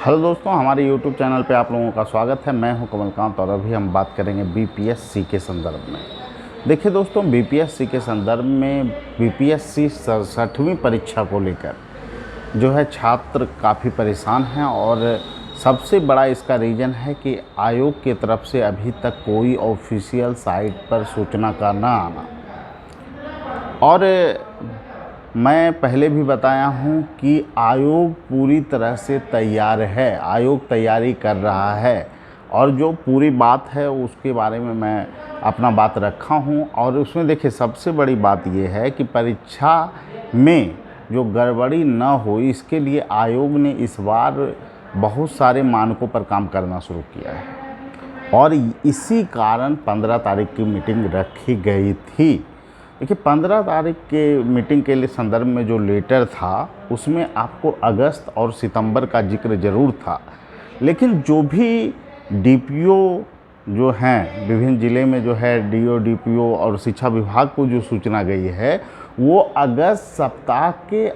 Hello दोस्तों, हमारे YouTube channel पे आप लोगों का स्वागत है। मैं हूं कमलकांत और अभी हम बात करेंगे बीपीएससी के संदर्भ में। देखिए दोस्तों, बीपीएससी के संदर्भ में बीपीएससी 67वीं परीक्षा को लेकर जो है छात्र काफ़ी परेशान हैं और सबसे बड़ा इसका रीज़न है कि आयोग की तरफ से अभी तक कोई ऑफिशियल साइट पर सूचना का ना आना। और मैं पहले भी बताया हूँ कि आयोग पूरी तरह से तैयार है, आयोग तैयारी कर रहा है और जो पूरी बात है उसके बारे में मैं अपना बात रखा हूँ। और उसमें देखिए, सबसे बड़ी बात ये है कि परीक्षा में जो गड़बड़ी न हो इसके लिए आयोग ने इस बार बहुत सारे मानकों पर काम करना शुरू किया है और इसी कारण 15 तारीख की मीटिंग रखी गई थी। देखिए, 15 तारीख के मीटिंग के लिए संदर्भ में जो लेटर था उसमें आपको अगस्त और सितंबर का जिक्र ज़रूर था, लेकिन जो भी डीपीओ जो हैं विभिन्न ज़िले में जो है डीओ डीपीओ और शिक्षा विभाग को जो सूचना गई है वो अगस्त सप्ताह के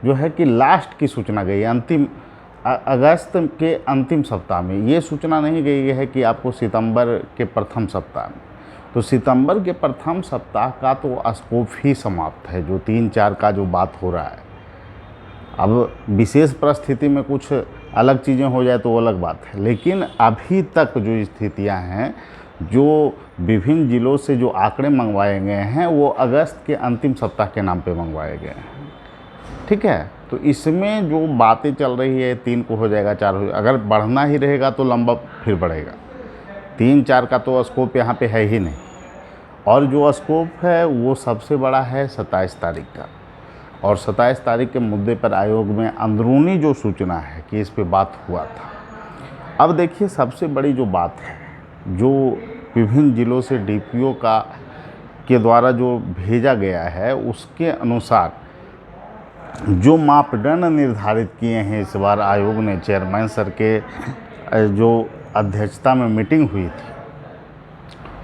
जो है कि लास्ट की सूचना गई है, अगस्त के अंतिम सप्ताह में। ये सूचना नहीं गई है कि आपको सितंबर के प्रथम सप्ताह में। तो सितंबर के प्रथम सप्ताह का तो स्कोप ही समाप्त है, जो 3-4 का जो बात हो रहा है। अब विशेष परिस्थिति में कुछ अलग चीज़ें हो जाए तो वो अलग बात है, लेकिन अभी तक जो स्थितियां हैं, जो विभिन्न ज़िलों से जो आंकड़े मंगवाए गए हैं वो अगस्त के अंतिम सप्ताह के नाम पे मंगवाए गए हैं। ठीक है, तो इसमें जो बातें चल रही है 3 को हो जाएगा, 4 हो जाएगा, अगर बढ़ना ही रहेगा तो लंबा फिर बढ़ेगा। 3-4 का तो स्कोप यहाँ पे है ही नहीं। और जो स्कोप है वो सबसे बड़ा है 27 तारीख का, और 27 तारीख के मुद्दे पर आयोग में अंदरूनी जो सूचना है कि इस पे बात हुआ था। अब देखिए, सबसे बड़ी जो बात है, जो विभिन्न ज़िलों से डीपीओ के द्वारा जो भेजा गया है उसके अनुसार जो मापदंड निर्धारित किए हैं इस बार आयोग ने, चेयरमैन सर के जो अध्यक्षता में मीटिंग हुई थी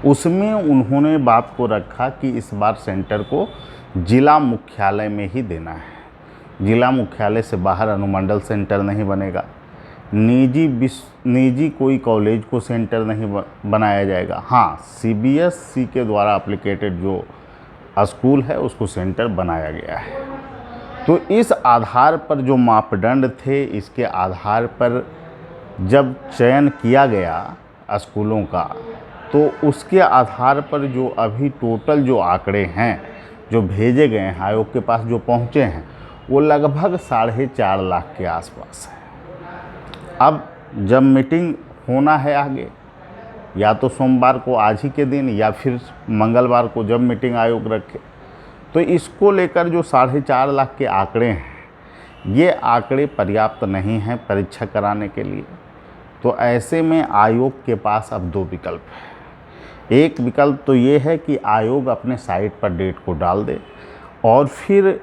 उसमें उन्होंने बात को रखा कि इस बार सेंटर को जिला मुख्यालय में ही देना है। जिला मुख्यालय से बाहर अनुमंडल सेंटर नहीं बनेगा, निजी कोई कॉलेज को सेंटर नहीं बनाया जाएगा। हाँ, सीबीएसई के द्वारा एप्लीकेटेड जो स्कूल है उसको सेंटर बनाया गया है। तो इस आधार पर जो मापदंड थे, इसके आधार पर जब चयन किया गया स्कूलों का, तो उसके आधार पर जो अभी टोटल जो आंकड़े हैं जो भेजे गए हैं आयोग के पास, जो पहुंचे हैं, वो लगभग 4.5 लाख के आसपास है। अब जब मीटिंग होना है आगे, या तो सोमवार को आज ही के दिन या फिर मंगलवार को जब मीटिंग आयोग रखे, तो इसको लेकर जो 4.5 लाख के आंकड़े हैं, ये आंकड़े पर्याप्त नहीं हैं परीक्षा कराने के लिए। तो ऐसे में आयोग के पास अब 2 विकल्प हैं। एक विकल्प तो ये है कि आयोग अपने साइट पर डेट को डाल दे और फिर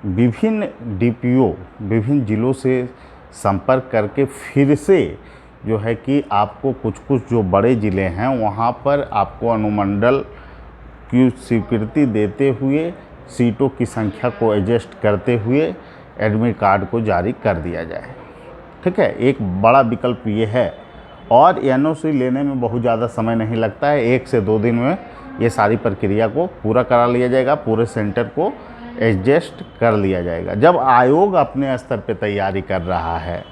विभिन्न डीपीओ विभिन्न ज़िलों से संपर्क करके फिर से जो है कि आपको कुछ जो बड़े ज़िले हैं वहाँ पर आपको अनुमंडल की स्वीकृति देते हुए सीटों की संख्या को एडजस्ट करते हुए एडमिट कार्ड को जारी कर दिया जाए। ठीक है, एक बड़ा विकल्प ये है और एनओसी लेने में बहुत ज़्यादा समय नहीं लगता है। 1 से 2 दिन में ये सारी प्रक्रिया को पूरा करा लिया जाएगा, पूरे सेंटर को एडजस्ट कर लिया जाएगा। जब आयोग अपने स्तर पे तैयारी कर रहा है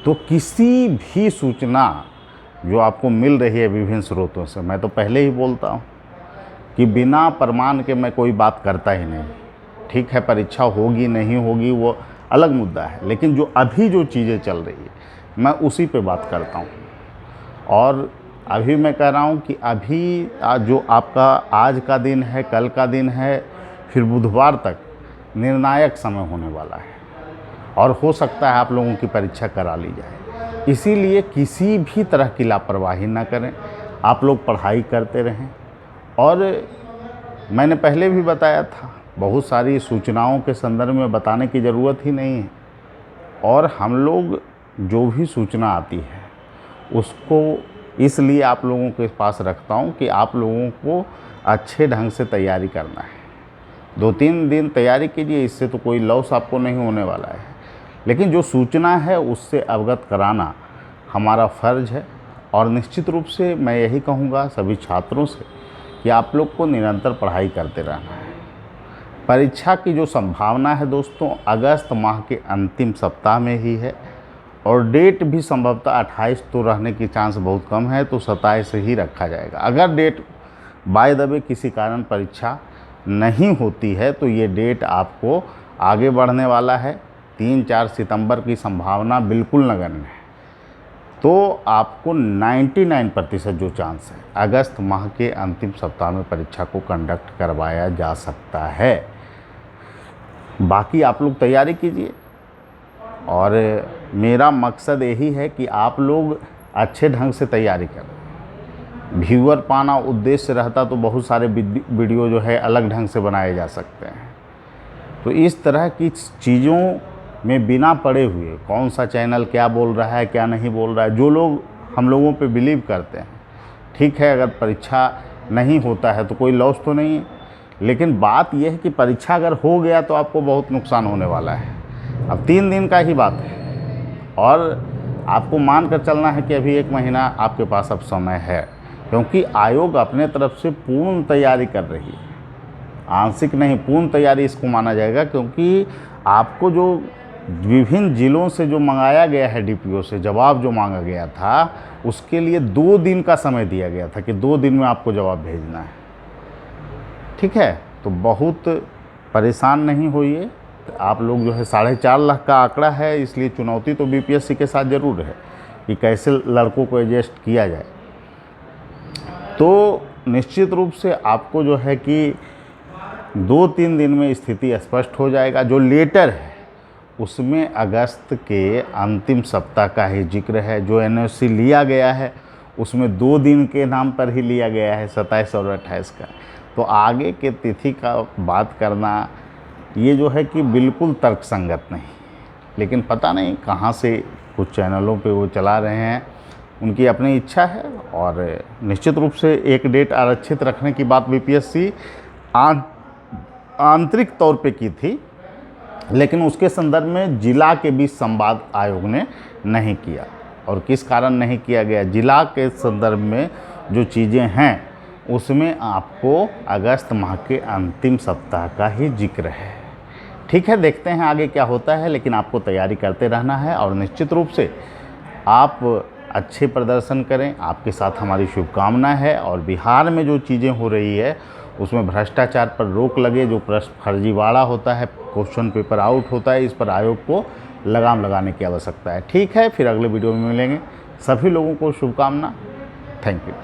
तो किसी भी सूचना जो आपको मिल रही है विभिन्न स्रोतों से, मैं तो पहले ही बोलता हूँ कि बिना प्रमाण के मैं कोई बात करता ही नहीं। ठीक है, परीक्षा होगी नहीं होगी वो अलग मुद्दा है, लेकिन जो अभी जो चीज़ें चल रही है मैं उसी पे बात करता हूँ। और अभी मैं कह रहा हूँ कि अभी जो आपका आज का दिन है, कल का दिन है, फिर बुधवार तक निर्णायक समय होने वाला है और हो सकता है आप लोगों की परीक्षा करा ली जाए। इसीलिए किसी भी तरह की लापरवाही ना करें, आप लोग पढ़ाई करते रहें। और मैंने पहले भी बताया था, बहुत सारी सूचनाओं के संदर्भ में बताने की ज़रूरत ही नहीं है। और हम लोग जो भी सूचना आती है उसको इसलिए आप लोगों के पास रखता हूँ कि आप लोगों को अच्छे ढंग से तैयारी करना है। 2-3 दिन तैयारी कीजिए, इससे तो कोई लॉस आपको नहीं होने वाला है। लेकिन जो सूचना है उससे अवगत कराना हमारा फ़र्ज़ है। और निश्चित रूप से मैं यही कहूँगा सभी छात्रों से कि आप लोग को निरंतर पढ़ाई करते रहना है। परीक्षा की जो संभावना है दोस्तों अगस्त माह के अंतिम सप्ताह में ही है, और डेट भी संभवतः 28 तो रहने की चांस बहुत कम है, तो 27 ही रखा जाएगा। अगर डेट बाय द वे किसी कारण परीक्षा नहीं होती है तो ये डेट आपको आगे बढ़ने वाला है। 3-4 सितंबर की संभावना बिल्कुल नगण्य है। तो आपको 99% जो चांस है अगस्त माह के अंतिम सप्ताह में परीक्षा को कंडक्ट करवाया जा सकता है। बाकी आप लोग तैयारी कीजिए, और मेरा मकसद यही है कि आप लोग अच्छे ढंग से तैयारी करें। व्यूअर पाना उद्देश्य रहता तो बहुत सारे वीडियो जो है अलग ढंग से बनाए जा सकते हैं। तो इस तरह की चीज़ों में बिना पढ़े हुए कौन सा चैनल क्या बोल रहा है क्या नहीं बोल रहा है, जो लोग हम लोगों पे बिलीव करते हैं, ठीक है, अगर परीक्षा नहीं होता है तो कोई लॉस तो नहीं है, लेकिन बात यह है कि परीक्षा अगर हो गया तो आपको बहुत नुकसान होने वाला है। अब 3 दिन का ही बात है, और आपको मान कर चलना है कि अभी 1 महीना आपके पास अब समय है, क्योंकि आयोग अपने तरफ से पूर्ण तैयारी कर रही है। आंशिक नहीं, पूर्ण तैयारी इसको माना जाएगा, क्योंकि आपको जो विभिन्न ज़िलों से जो मंगाया गया है डीपीओ से जवाब जो मांगा गया था, उसके लिए 2 दिन का समय दिया गया था कि 2 दिन में आपको जवाब भेजना है। ठीक है, तो बहुत परेशान नहीं होइए। आप लोग जो है 4.5 लाख का आंकड़ा है, इसलिए चुनौती तो बीपीएससी के साथ ज़रूर है कि कैसे लड़कों को एडजस्ट किया जाए। तो निश्चित रूप से आपको जो है कि 2-3 दिन में स्थिति स्पष्ट हो जाएगा। जो लेटर है उसमें अगस्त के अंतिम सप्ताह का ही जिक्र है। जो एनओसी लिया गया है उसमें 2 दिन के नाम पर ही लिया गया है, 27 और 28 का। तो आगे के तिथि का बात करना ये जो है कि बिल्कुल तर्कसंगत नहीं। लेकिन पता नहीं कहाँ से कुछ चैनलों पे वो चला रहे हैं, उनकी अपनी इच्छा है। और निश्चित रूप से एक डेट आरक्षित रखने की बात बीपीएससी आंतरिक तौर पे की थी, लेकिन उसके संदर्भ में जिला के बीच संवाद आयोग ने नहीं किया। और किस कारण नहीं किया गया, जिला के संदर्भ में जो चीज़ें हैं उसमें आपको अगस्त माह के अंतिम सप्ताह का ही जिक्र है। ठीक है, देखते हैं आगे क्या होता है, लेकिन आपको तैयारी करते रहना है और निश्चित रूप से आप अच्छे प्रदर्शन करें। आपके साथ हमारी शुभकामना है। और बिहार में जो चीज़ें हो रही है उसमें भ्रष्टाचार पर रोक लगे, जो फर्जीवाड़ा होता है, क्वेश्चन पेपर आउट होता है, इस पर आयोग को लगाम लगाने की आवश्यकता है। ठीक है, फिर अगले वीडियो में मिलेंगे। सभी लोगों को शुभकामना। Thank you.